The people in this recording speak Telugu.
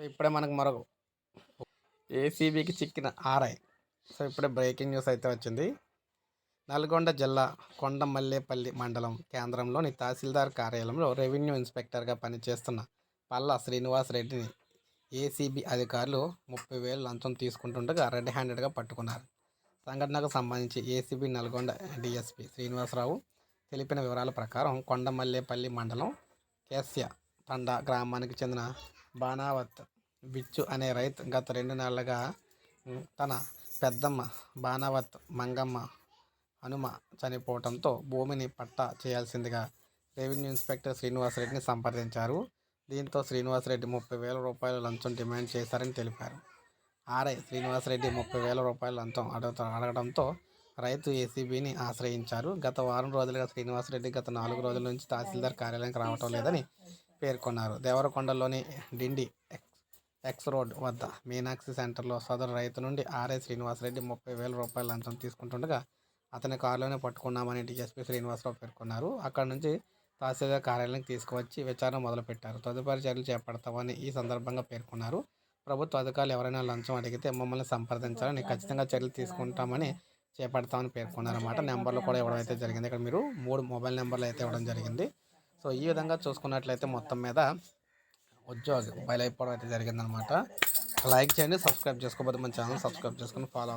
ఇప్పుడే మనకు మరొక ఏసీబీకి చిక్కిన ఆర్ఐ. ఇప్పుడే బ్రేకింగ్ న్యూస్ అయితే వచ్చింది. నల్గొండ జిల్లా కొండమల్లేపల్లి మండలం కేంద్రంలోని తహసీల్దార్ కార్యాలయంలో రెవెన్యూ ఇన్స్పెక్టర్గా పనిచేస్తున్న పల్లా శ్రీనివాసరెడ్డిని ఏసీబీ అధికారులు 30,000 లంచం తీసుకుంటుండగా రెడ్ హ్యాండెడ్గా పట్టుకున్నారు. సంఘటనకు సంబంధించి ఏసీబీ నల్గొండ డీఎస్పీ శ్రీనివాసరావు తెలిపిన వివరాల ప్రకారం కొండమల్లేపల్లి మండలం కేస్య తండా గ్రామానికి చెందిన బాణావత్ బిచ్చు అనే రైతు గత 2 నెలలుగా తన పెద్దమ్మ బాణావత్ మంగమ్మ హనుమ చనిపోవడంతో భూమిని పట్టా చేయాల్సిందిగా రెవెన్యూ ఇన్స్పెక్టర్ శ్రీనివాసరెడ్డిని సంప్రదించారు. దీంతో శ్రీనివాసరెడ్డి 30,000 రూపాయల లంచం డిమాండ్ చేశారని తెలిపారు. ఆర్ఐ శ్రీనివాసరెడ్డి 30,000 రూపాయల లంచం అడగడంతో రైతు ఏసీబీని ఆశ్రయించారు. గత వారం రోజులుగా శ్రీనివాసరెడ్డి గత 4 రోజుల నుంచి తహసీల్దార్ కార్యాలయానికి రావటం లేదని పేర్కొన్నారు. దేవరకొండలోని డిండి ఎక్స్ రోడ్ వద్ద మీనాక్షి సెంటర్లో సదరు రైతు నుండి ఆర్ఐ శ్రీనివాసరెడ్డి 30,000 రూపాయల లంచం తీసుకుంటుండగా అతని కారులోనే పట్టుకున్నామని డీఎస్పీ శ్రీనివాసరావు పేర్కొన్నారు. అక్కడి నుంచి తహసీల్దార్ కార్యాలయానికి తీసుకువచ్చి విచారణ మొదలుపెట్టారు. తదుపరి చర్యలు చేపడతామని ఈ సందర్భంగా పేర్కొన్నారు. ప్రభుత్వ అధికారులు ఎవరైనా లంచం అడిగితే మమ్మల్ని సంప్రదించాలని, ఖచ్చితంగా చర్యలు తీసుకుంటామని చేపడతామని పేర్కొన్నారన్నమాట. నెంబర్లు కూడా ఇవ్వడం అయితే జరిగింది. ఇక్కడ మీరు 3 మొబైల్ నెంబర్లు అయితే ఇవ్వడం జరిగింది. సో ఈ విధంగా చూసుకున్నట్లయితే మొత్తం మీద ఉద్యోగి బయలుపోవడం అయితే జరిగిందనమాట. లైక్ చేయండి, సబ్స్క్రైబ్ చేసుకోకపోతే మన ఛానల్ సబ్స్క్రైబ్ చేసుకుని ఫాలో